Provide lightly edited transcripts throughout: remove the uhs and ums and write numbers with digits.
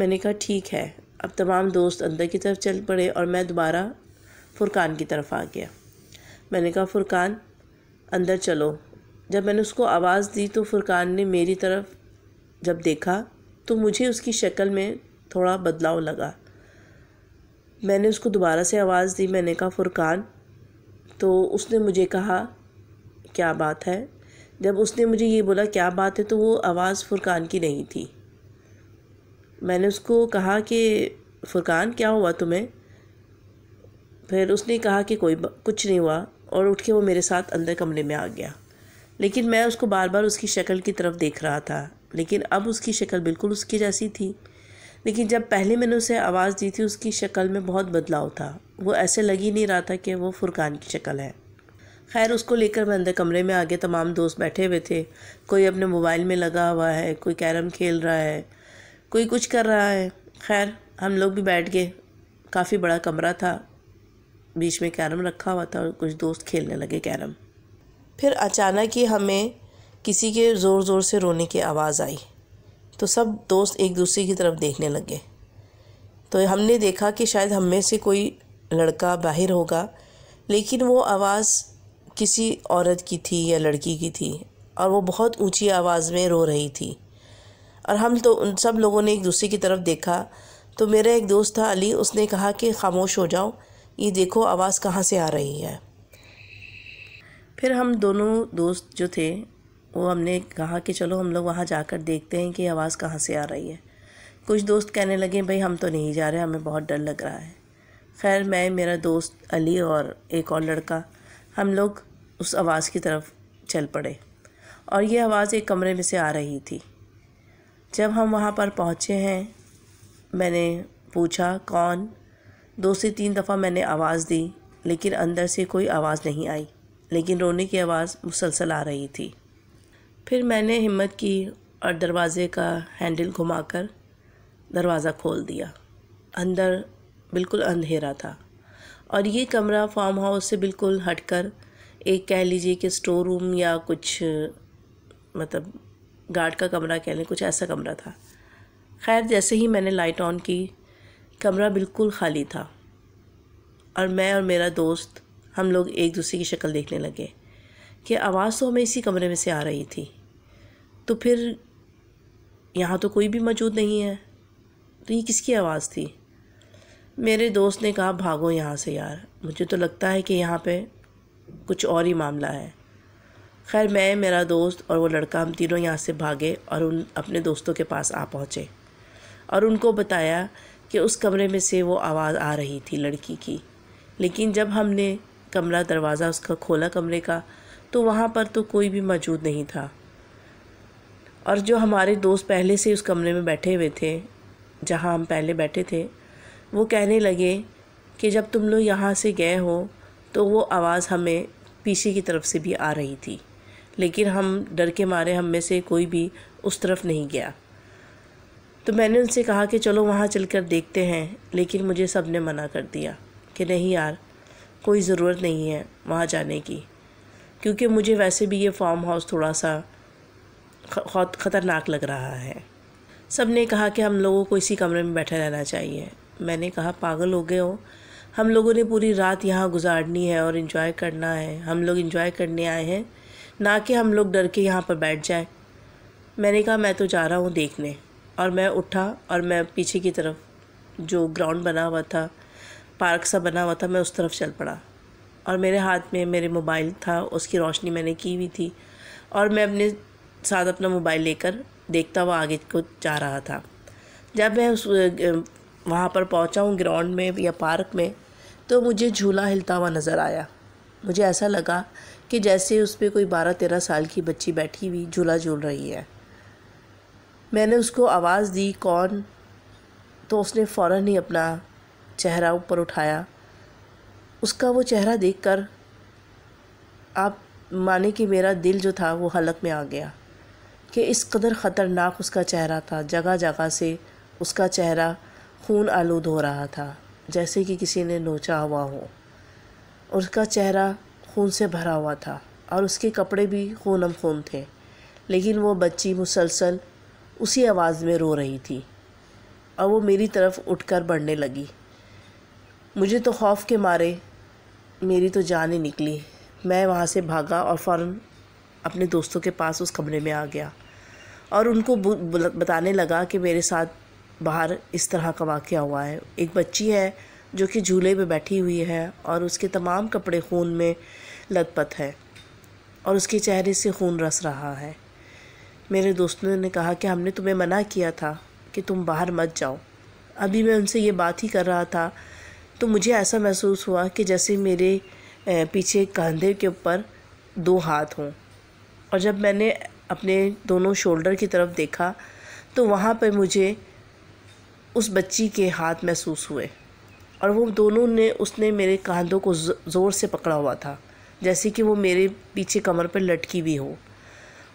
میں نے کہا ٹھیک ہے۔ اب تمام دوست اندر کی طرف چل پڑے اور میں دوبارہ فرقان کی طرف آ گیا۔ میں نے کہا فرقان اندر چلو۔ جب میں نے اس کو آواز دی تو فرقان نے میری طرف جب دیکھا تو مجھے اس کی شکل میں تھوڑا بدلاؤ لگا۔ میں نے اس کو دوبارہ سے آواز دی، میں نے کہا فرقان، تو اس نے مجھے کہا کیا بات ہے؟ جب اس نے مجھے یہ بولا کیا بات ہے تو وہ آواز فرقان کی نہیں تھی۔ میں نے اس کو کہا کہ فرقان کیا ہوا تمہیں؟ پھر اس نے کہا کہ کچھ نہیں ہوا، اور اٹھ کے وہ میرے ساتھ اندر کمرے میں آ گیا۔ لیکن میں اس کو بار بار اس کی شکل کی طرف دیکھ رہا تھا، لیکن اب اس کی شکل بالکل اس کی جیسی تھی۔ لیکن جب پہلے میں نے اسے آواز دی تھی اس کی شکل میں بہت بدلاؤ تھا، وہ ایسے لگ ہی نہیں رہا تھا کہ وہ فرقان کی شکل ہے۔ خیر اس کو لے کر میں اندر کمرے میں آگے، تمام دوست بیٹھے ہوئے تھے، کوئی اپنے موبائل میں لگا ہوا ہے، کوئی کیرم کھیل رہا ہے، کوئی کچھ کر رہا ہے۔ خیر ہم لوگ بھی بیٹھ گئے، کافی بڑا کمرہ تھا، بیچ میں کیرم رکھا ہوا تھا اور کچھ دوست کھیلنے لگے کیرم۔ پھر اچانک ہی ہمیں کسی کے زور زور سے رونے کی آواز آئی، تو سب دوست ایک دوسرے کی طرف دیکھنے لگے۔ تو ہم نے دیکھا کہ شاید ہم میں سے کوئی لڑکا باہر ہوگا، لیکن وہ آواز کسی عورت کی تھی یا لڑکی کی تھی، اور وہ بہت اونچی آواز میں رو رہی تھی۔ اور ہم تو ان سب لوگوں نے ایک دوسرے کی طرف دیکھا، تو میرا ایک دوست تھا علی، اس نے کہا کہ خاموش ہو جاؤ، یہ دیکھو آواز کہاں سے آ رہی ہے۔ پھر ہم دونوں دوست جو تھے وہ ہم نے کہا کہ چلو ہم لوگ وہاں جا کر دیکھتے ہیں کہ آواز کہاں سے آ رہی ہے۔ کچھ دوست کہنے لگے بھائی ہم تو نہیں جا رہے، ہمیں بہت ڈر لگ رہا ہے۔ خیر میں، میرا دوست علی اور ایک اور لڑکا، ہم لوگ اس آواز کی طرف چل پڑے، اور یہ آواز ایک کمرے میں سے آ رہی تھی۔ جب ہم وہاں پر پہنچے ہیں، میں نے پوچھا کون؟ 2 سے 3 دفعہ میں نے آواز دی، لیکن اندر سے کوئی آواز نہیں آئی، لیکن رونے کی آواز مسلسل آ رہی تھی۔ پھر میں نے ہمت کی اور دروازے کا ہینڈل گھما کر دروازہ کھول دیا۔ اندر بالکل اندھیرا تھا، اور یہ کمرہ فارم ہاؤس سے بالکل ہٹ کر ایک کہہ لیجیے کہ اسٹور روم یا کچھ مطلب گارڈ کا کمرہ کہہ لیں، کچھ ایسا کمرہ تھا۔ خیر جیسے ہی میں نے لائٹ آن کی، کمرہ بالکل خالی تھا، اور میں اور میرا دوست ہم لوگ ایک دوسرے کی شکل دیکھنے لگے کہ آواز تو ہمیں اسی کمرے میں سے آ رہی تھی، تو پھر یہاں تو کوئی بھی موجود نہیں ہے، تو یہ کس کی آواز تھی؟ میرے دوست نے کہا بھاگو یہاں سے یار، مجھے تو لگتا ہے کہ یہاں پہ کچھ اور ہی معاملہ ہے۔ خیر میں، میرا دوست اور وہ لڑکا، ہم تینوں یہاں سے بھاگے اور اپنے دوستوں کے پاس آ پہنچے، اور ان کو بتایا کہ اس کمرے میں سے وہ آواز آ رہی تھی لڑکی کی۔ لیکن جب ہم نے کمرہ دروازہ اس کا کھولا کمرے کا، تو وہاں پر تو کوئی بھی موجود نہیں تھا، اور جو ہمارے دوست پہلے سے اس کمرے میں بیٹھے ہوئے تھے جہاں ہم پہلے بیٹھے تھے، وہ کہنے لگے کہ جب تم لوگ یہاں سے گئے ہو تو وہ آواز ہمیں پیچھے کی طرف سے بھی آ رہی تھی، لیکن ہم ڈر کے مارے ہم میں سے کوئی بھی اس طرف نہیں گیا۔ تو میں نے ان سے کہا کہ چلو وہاں چل کر دیکھتے ہیں، لیکن مجھے سب نے منع کر دیا کہ نہیں یار، کوئی ضرورت نہیں ہے وہاں جانے کی، کیونکہ مجھے ویسے بھی یہ فارم ہاؤس تھوڑا سا خطرناک لگ رہا ہے۔ سب نے کہا کہ ہم لوگوں کو اسی کمرے میں بیٹھے رہنا چاہیے۔ میں نے کہا پاگل ہو گئے ہو، ہم لوگوں نے پوری رات یہاں گزارنی ہے اور انجوائے کرنا ہے، ہم لوگ انجوائے کرنے آئے ہیں، نہ کہ ہم لوگ ڈر کے یہاں پر بیٹھ جائیں۔ میں نے کہا میں تو جا رہا ہوں دیکھنے، اور میں اٹھا اور میں پیچھے کی طرف جو گراؤنڈ بنا ہوا تھا، پارک سا بنا ہوا تھا، میں اس طرف چل پڑا، اور میرے ہاتھ میں میرے موبائل تھا، اس کی روشنی میں نے کی ہوئی تھی، اور میں اپنے ساتھ اپنا موبائل لے کر دیکھتا ہوا آگے کو جا رہا تھا۔ جب میں وہاں پر پہنچا ہوں گراؤنڈ میں یا پارک میں، تو مجھے جھولا ہلتا ہوا نظر آیا۔ مجھے ایسا لگا کہ جیسے اس پہ کوئی 12-13 سال کی بچی بیٹھی ہوئی جھولا جھول رہی ہے۔ میں نے اس کو آواز دی کون، تو اس نے فوراً ہی اپنا چہرہ اوپر اٹھایا۔ اس کا وہ چہرہ دیکھ کر آپ مانے کہ میرا دل جو تھا وہ حلق میں آ گیا کہ اس قدر خطرناک اس کا چہرہ تھا، جگہ جگہ سے اس کا چہرہ خون آلود ہو رہا تھا، جیسے کہ کسی نے نوچا ہوا ہو، اور اس کا چہرہ خون سے بھرا ہوا تھا، اور اس کے کپڑے بھی خونم خون تھے، لیکن وہ بچی مسلسل اسی آواز میں رو رہی تھی۔ اور وہ میری طرف اٹھ کر بڑھنے لگی۔ مجھے تو خوف کے مارے میری تو جان ہی نکلی۔ میں وہاں سے بھاگا اور فوراً اپنے دوستوں کے پاس اس کمرے میں آ گیا اور ان کو بتانے لگا کہ میرے ساتھ باہر اس طرح کا واقعہ ہوا ہے۔ ایک بچی ہے جو کہ جھولے پہ بیٹھی ہوئی ہے اور اس کے تمام کپڑے خون میں لت پت ہے اور اس کے چہرے سے خون رس رہا ہے۔ میرے دوستوں نے کہا کہ ہم نے تمہیں منع کیا تھا کہ تم باہر مت جاؤ۔ ابھی میں ان سے یہ بات ہی کر رہا تھا تو مجھے ایسا محسوس ہوا کہ جیسے میرے پیچھے کاندھے کے اوپر 2 ہاتھ ہوں، اور جب میں نے اپنے دونوں شولڈر کی طرف دیکھا تو وہاں پہ مجھے اس بچی کے ہاتھ محسوس ہوئے، اور وہ دونوں اس نے میرے کاندھوں کو زور سے پکڑا ہوا تھا، جیسے کہ وہ میرے پیچھے کمر پر لٹکی ہوئی ہو،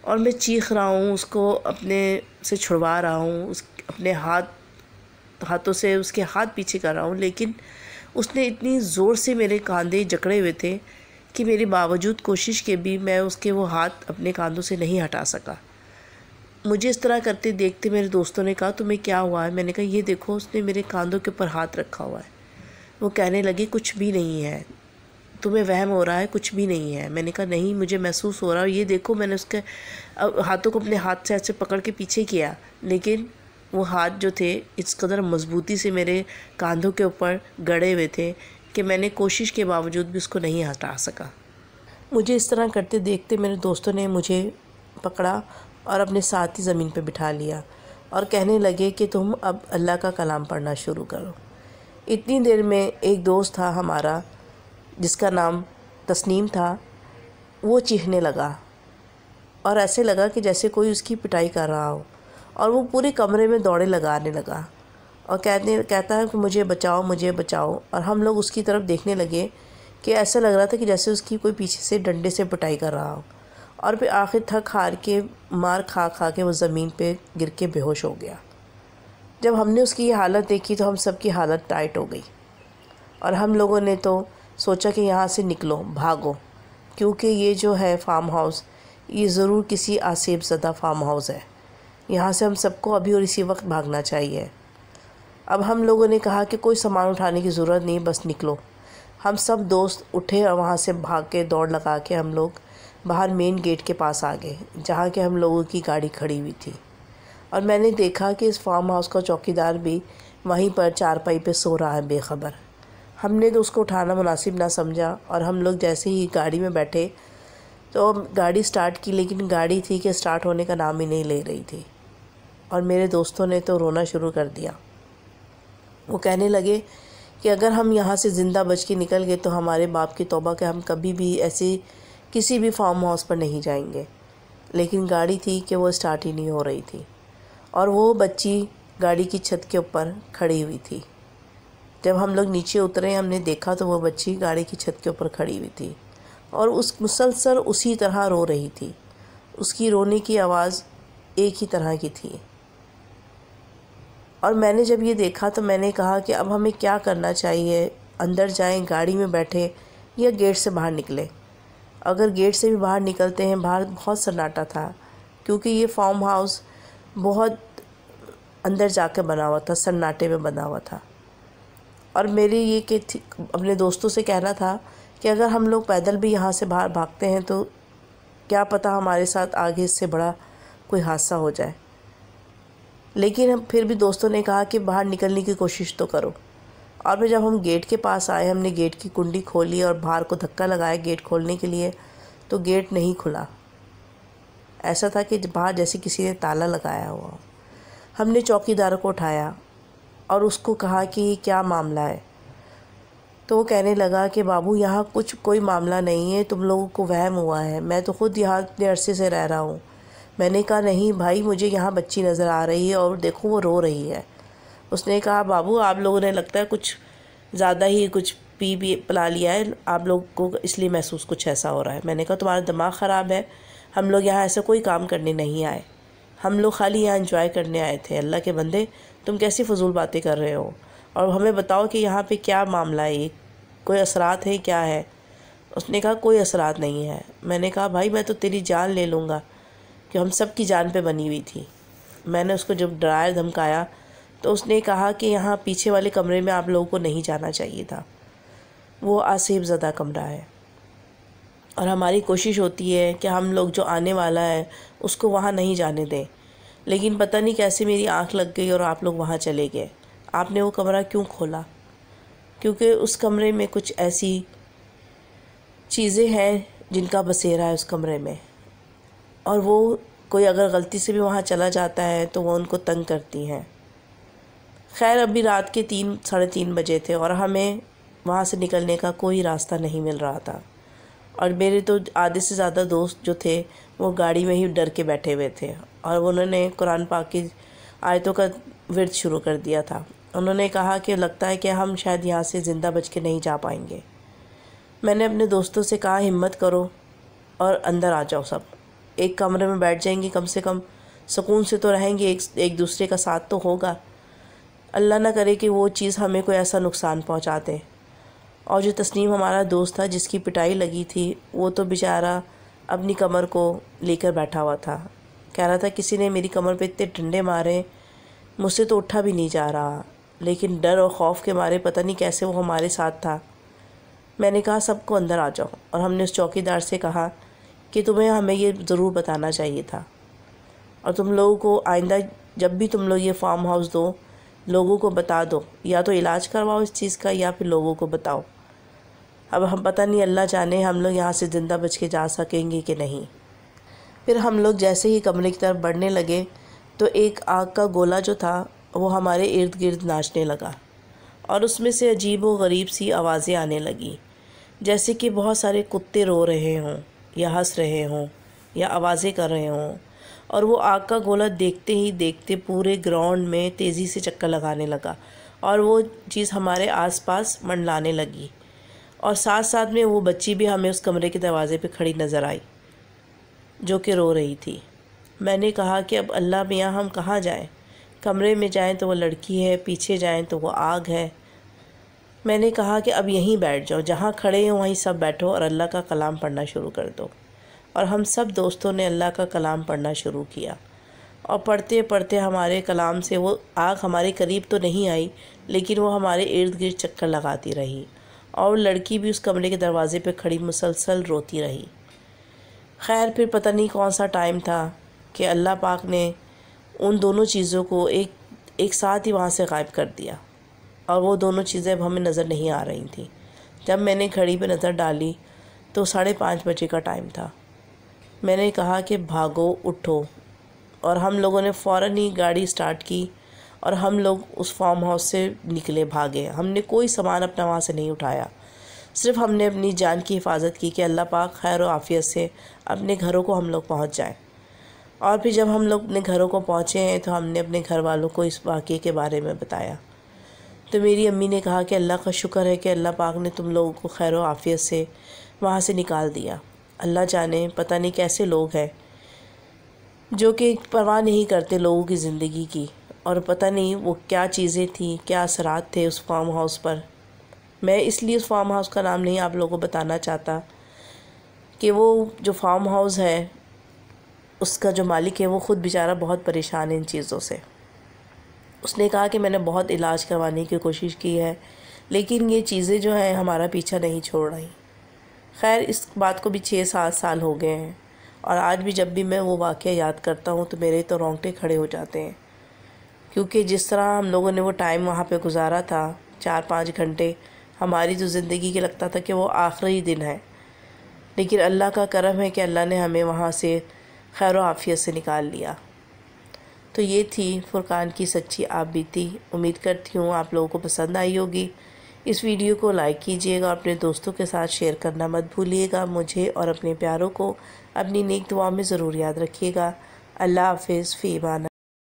اور میں چیخ رہا ہوں، اس کو اپنے سے چھڑوا رہا ہوں، اپنے ہاتھوں سے اس کے ہاتھ پیچھے کر رہا ہوں، لیکن اس نے اتنی زور سے میرے کاندھے جکڑے ہوئے تھے کہ میرے باوجود کوشش کے بھی میں اس کے وہ ہاتھ اپنے کاندھوں سے نہیں ہٹا سکا۔ مجھے اس طرح کرتے دیکھتے میرے دوستوں نے کہا تمہیں کیا ہوا ہے؟ میں نے کہا یہ دیکھو اس نے میرے کاندھوں کے اوپر ہاتھ رکھا ہوا ہے۔ وہ کہنے لگے کچھ بھی نہیں ہے، تمہیں وہم ہو رہا ہے، کچھ بھی نہیں ہے۔ میں نے کہا نہیں، مجھے محسوس ہو رہا ہے، یہ دیکھو میں نے اس کے ہاتھوں کو اپنے ہاتھ سے ایسے پکڑ کے پیچھے کیا، لیکن وہ ہاتھ جو تھے اس قدر مضبوطی سے میرے کاندھوں کے اوپر گڑے ہوئے تھے کہ میں نے کوشش کے باوجود بھی اس کو نہیں ہٹا سکا۔ مجھے اس طرح کرتے دیکھتے میرے دوستوں نے مجھے پکڑا اور اپنے ساتھ ہی زمین پہ بٹھا لیا اور کہنے لگے کہ تم اب اللہ کا کلام پڑھنا شروع کرو۔ اتنی دیر میں ایک دوست تھا ہمارا جس کا نام تسنیم تھا، وہ چیخنے لگا اور ایسے لگا کہ جیسے کوئی اس کی پٹائی کر رہا ہو، اور وہ پورے کمرے میں دوڑے لگانے لگا اور کہتا ہے کہ مجھے بچاؤ، مجھے بچاؤ۔ اور ہم لوگ اس کی طرف دیکھنے لگے کہ ایسا لگ رہا تھا کہ جیسے اس کی کوئی پیچھے سے ڈنڈے سے پٹائی کر رہا ہو، اور پھر آخر تھک ہار کے مار کھا کے وہ زمین پہ گر کے بے ہوش ہو گیا۔ جب ہم نے اس کی یہ حالت دیکھی تو ہم سب کی حالت ٹائٹ ہو گئی، اور ہم لوگوں نے تو سوچا کہ یہاں سے نکلو، بھاگو، کیونکہ یہ جو ہے فارم ہاؤس یہ ضرور کسی آسیب زدہ فارم ہاؤس ہے، یہاں سے ہم سب کو ابھی اور اسی وقت بھاگنا چاہیے۔ اب ہم لوگوں نے کہا کہ کوئی سامان اٹھانے کی ضرورت نہیں، بس نکلو۔ ہم سب دوست اٹھے اور وہاں سے بھاگ کے دوڑ لگا کے ہم لوگ باہر مین گیٹ کے پاس آ گئے جہاں کہ ہم لوگوں کی گاڑی کھڑی ہوئی تھی، اور میں نے دیکھا کہ اس فارم ہاؤس کا چوکیدار بھی وہیں پر چارپائی پہ سو رہا ہے بے خبر۔ ہم نے تو اس کو اٹھانا مناسب نہ سمجھا، اور ہم لوگ جیسے ہی گاڑی میں بیٹھے تو گاڑی سٹارٹ کی، لیکن گاڑی تھی کہ سٹارٹ ہونے کا نام ہی نہیں لے رہی تھی، اور میرے دوستوں نے تو رونا شروع کر دیا۔ وہ کہنے لگے کہ اگر ہم یہاں سے زندہ بچ کے نکل گئے تو ہمارے باپ کی توبہ کہ ہم کبھی بھی ایسی کسی بھی فارم ہاؤس پر نہیں جائیں گے، لیکن گاڑی تھی کہ وہ سٹارٹ ہی نہیں ہو رہی تھی، اور وہ بچی گاڑی کی چھت کے اوپر کھڑی ہوئی تھی۔ جب ہم لوگ نیچے اترے ہم نے دیکھا تو وہ بچی گاڑی کی چھت کے اوپر کھڑی ہوئی تھی اور مسلسل اسی طرح رو رہی تھی، اس کی رونے کی آواز ایک ہی طرح کی تھی۔ اور میں نے جب یہ دیکھا تو میں نے کہا کہ اب ہمیں کیا کرنا چاہیے، اندر جائیں، گاڑی میں بیٹھے، یا گیٹ سے باہر نکلیں۔ اگر گیٹ سے بھی باہر نکلتے ہیں، باہر بہت سناٹا تھا کیونکہ یہ فارم ہاؤس بہت اندر جا کے بنا ہوا تھا، سناٹے میں بنا ہوا تھا، اور میری یہ کہ اپنے دوستوں سے کہنا تھا کہ اگر ہم لوگ پیدل بھی یہاں سے باہر بھاگتے ہیں تو کیا پتہ ہمارے ساتھ آگے اس سے بڑا کوئی حادثہ ہو جائے، لیکن پھر بھی دوستوں نے کہا کہ باہر نکلنے کی کوشش تو کرو۔ اور پھر جب ہم گیٹ کے پاس آئے ہم نے گیٹ کی کنڈی کھولی اور باہر کو دھکا لگایا گیٹ کھولنے کے لیے، تو گیٹ نہیں کھلا، ایسا تھا کہ باہر جیسے کسی نے تالا لگایا ہوا۔ ہم نے چوکیدار کو اٹھایا اور اس کو کہا کہ یہ کیا معاملہ ہے، تو وہ کہنے لگا کہ بابو یہاں کوئی معاملہ نہیں ہے، تم لوگوں کو وہم ہوا ہے، میں تو خود یہاں اتنے عرصے سے رہ رہا ہوں۔ میں نے کہا نہیں بھائی، مجھے یہاں بچی نظر آ رہی ہے اور دیکھو وہ رو رہی ہے۔ اس نے کہا بابو آپ لوگوں نے لگتا ہے کچھ زیادہ ہی کچھ پلا لیا ہے، آپ لوگ کو اس لیے محسوس کچھ ایسا ہو رہا ہے۔ میں نے کہا تمہارا دماغ خراب ہے، ہم لوگ یہاں ایسا کوئی کام کرنے نہیں آئے، ہم لوگ خالی یہاں انجوائے کرنے آئے تھے۔ اللہ کے بندے تم کیسی فضول باتیں کر رہے ہو، اور ہمیں بتاؤ کہ یہاں پہ کیا معاملہ ہے، یہ کوئی اثرات ہے کیا ہے؟ اس نے کہا کوئی اثرات نہیں ہے۔ میں نے کہا بھائی میں تو تیری جان لے لوں گا، کہ ہم سب کی جان پہ بنی ہوئی تھی۔ میں نے اس کو جب ڈرایا دھمکایا تو اس نے کہا کہ یہاں پیچھے والے کمرے میں آپ لوگوں کو نہیں جانا چاہیے تھا، وہ آسیب زدہ کمرہ ہے، اور ہماری کوشش ہوتی ہے کہ ہم لوگ جو آنے والا ہے اس کو وہاں نہیں جانے دیں، لیکن پتہ نہیں کیسے میری آنکھ لگ گئی اور آپ لوگ وہاں چلے گئے۔ آپ نے وہ کمرہ کیوں کھولا؟ کیونکہ اس کمرے میں کچھ ایسی چیزیں ہیں جن کا بسیرا ہے اس کمرے میں، اور وہ کوئی اگر غلطی سے بھی وہاں چلا جاتا ہے تو وہ ان کو تنگ کرتی ہیں۔ خیر ابھی رات کے 3 بجے تھے اور ہمیں وہاں سے نکلنے کا کوئی راستہ نہیں مل رہا تھا، اور میرے تو آدھے سے زیادہ دوست جو تھے وہ گاڑی میں ہی ڈر کے بیٹھے ہوئے تھے، اور انہوں نے قرآن پاک کی آیتوں کا ورد شروع کر دیا تھا۔ انہوں نے کہا کہ لگتا ہے کہ ہم شاید یہاں سے زندہ بچ کے نہیں جا پائیں گے۔ میں نے اپنے دوستوں سے کہا ہمت کرو اور اندر آ جاؤ، سب ایک کمرے میں بیٹھ جائیں گے، کم سے کم سکون سے تو رہیں گے، ایک دوسرے کا ساتھ تو ہوگا، اللہ نہ کرے کہ وہ چیز ہمیں کوئی ایسا نقصان پہنچا دے۔ اور جو تسنیم ہمارا دوست تھا جس کی پٹائی لگی تھی، وہ تو بیچارہ اپنی کمر کو لے کر بیٹھا ہوا تھا، کہہ رہا تھا کسی نے میری کمر پہ اتنے ڈنڈے مارے، مجھ سے تو اٹھا بھی نہیں جا رہا، لیکن ڈر اور خوف کے مارے پتہ نہیں کیسے وہ ہمارے ساتھ تھا۔ میں نے کہا سب کو اندر آ جاؤ، اور ہم نے اس چوکی دار سے کہا کہ تمہیں ہمیں یہ ضرور بتانا چاہیے تھا، اور تم لوگوں کو آئندہ جب بھی تم لوگ یہ فارم ہاؤس دو، لوگوں کو بتا دو، یا تو علاج کرواؤ اس چیز کا یا پھر لوگوں کو بتاؤ۔ اب ہم پتہ نہیں، اللہ جانے ہم لوگ یہاں سے زندہ بچ کے جا سکیں گے کہ نہیں۔ پھر ہم لوگ جیسے ہی کمرے کی طرف بڑھنے لگے تو ایک آگ کا گولا جو تھا وہ ہمارے ارد گرد ناچنے لگا، اور اس میں سے عجیب و غریب سی آوازیں آنے لگیں، جیسے کہ بہت سارے کتے رو رہے ہوں یا ہنس رہے ہوں یا آوازیں کر رہے ہوں، اور وہ آگ کا گولا دیکھتے ہی دیکھتے پورے گراؤنڈ میں تیزی سے چکر لگانے لگا، اور وہ چیز ہمارے آس پاس منڈلانے لگی، اور ساتھ ساتھ میں وہ بچی بھی ہمیں اس کمرے کے دروازے پہ کھڑی نظر آئی جو کہ رو رہی تھی۔ میں نے کہا کہ اب اللہ میاں ہم کہاں جائیں؟ کمرے میں جائیں تو وہ لڑکی ہے، پیچھے جائیں تو وہ آگ ہے۔ میں نے کہا کہ اب یہیں بیٹھ جاؤ، جہاں کھڑے ہوں وہیں سب بیٹھو اور اللہ کا کلام پڑھنا شروع کر دو۔ اور ہم سب دوستوں نے اللہ کا کلام پڑھنا شروع کیا، اور پڑھتے پڑھتے ہمارے کلام سے وہ آگ ہمارے قریب تو نہیں آئی، لیکن وہ ہمارے ارد گرد چکر لگاتی رہی، اور لڑکی بھی اس کمرے کے دروازے پہ کھڑی مسلسل روتی رہی۔ خیر پھر پتہ نہیں کون سا ٹائم تھا کہ اللہ پاک نے ان دونوں چیزوں کو ایک ساتھ ہی وہاں سے غائب کر دیا، اور وہ دونوں چیزیں اب ہمیں نظر نہیں آ رہی تھیں۔ جب میں نے گھڑی پہ نظر ڈالی تو 5:30 بجے کا ٹائم تھا۔ میں نے کہا کہ بھاگو اٹھو، اور ہم لوگوں نے فوراً ہی گاڑی سٹارٹ کی، اور ہم لوگ اس فارم ہاؤس سے نکلے، بھاگے۔ ہم نے کوئی سامان اپنا وہاں سے نہیں اٹھایا، صرف ہم نے اپنی جان کی حفاظت کی کہ اللہ پاک خیر و عافیت سے اپنے گھروں کو ہم لوگ پہنچ جائیں۔ اور پھر جب ہم لوگ اپنے گھروں کو پہنچے ہیں تو ہم نے اپنے گھر والوں کو اس واقعے کے بارے میں بتایا، تو میری امی نے کہا کہ اللہ کا شکر ہے کہ اللہ پاک نے تم لوگوں کو خیر و عافیت سے وہاں سے نکال دیا۔ اللہ جانے پتہ نہیں کیسے لوگ ہیں جو کہ پرواہ نہیں کرتے لوگوں کی زندگی کی، اور پتہ نہیں وہ کیا چیزیں تھیں، کیا اثرات تھے اس فارم ہاؤس پر۔ میں اس لیے اس فارم ہاؤس کا نام نہیں آپ لوگوں کو بتانا چاہتا کہ وہ جو فارم ہاؤس ہے اس کا جو مالک ہے وہ خود بیچارہ بہت پریشان ہے ان چیزوں سے۔ اس نے کہا کہ میں نے بہت علاج کروانے کی کوشش کی ہے، لیکن یہ چیزیں جو ہیں ہمارا پیچھا نہیں چھوڑ رہی۔ خیر اس بات کو بھی 6-7 سال ہو گئے ہیں، اور آج بھی جب بھی میں وہ واقعہ یاد کرتا ہوں تو میرے تو رونگٹے کھڑے ہو جاتے ہیں، کیونکہ جس طرح ہم لوگوں نے وہ ٹائم وہاں پہ گزارا تھا 4-5 گھنٹے، ہماری جو زندگی کے لگتا تھا کہ وہ آخری دن ہے، لیکن اللہ کا کرم ہے کہ اللہ نے ہمیں وہاں سے خیر و عافیت سے نکال لیا۔ تو یہ تھی فرقان کی سچی آپ بیتی۔ امید کرتی ہوں آپ لوگوں کو پسند آئی ہوگی۔ اس ویڈیو کو لائک کیجیے گا، اپنے دوستوں کے ساتھ شیئر کرنا مت بھولیے گا۔ مجھے اور اپنے پیاروں کو اپنی نیک دعا میں ضرور یاد رکھیے گا۔ اللہ حافظ، فی امان۔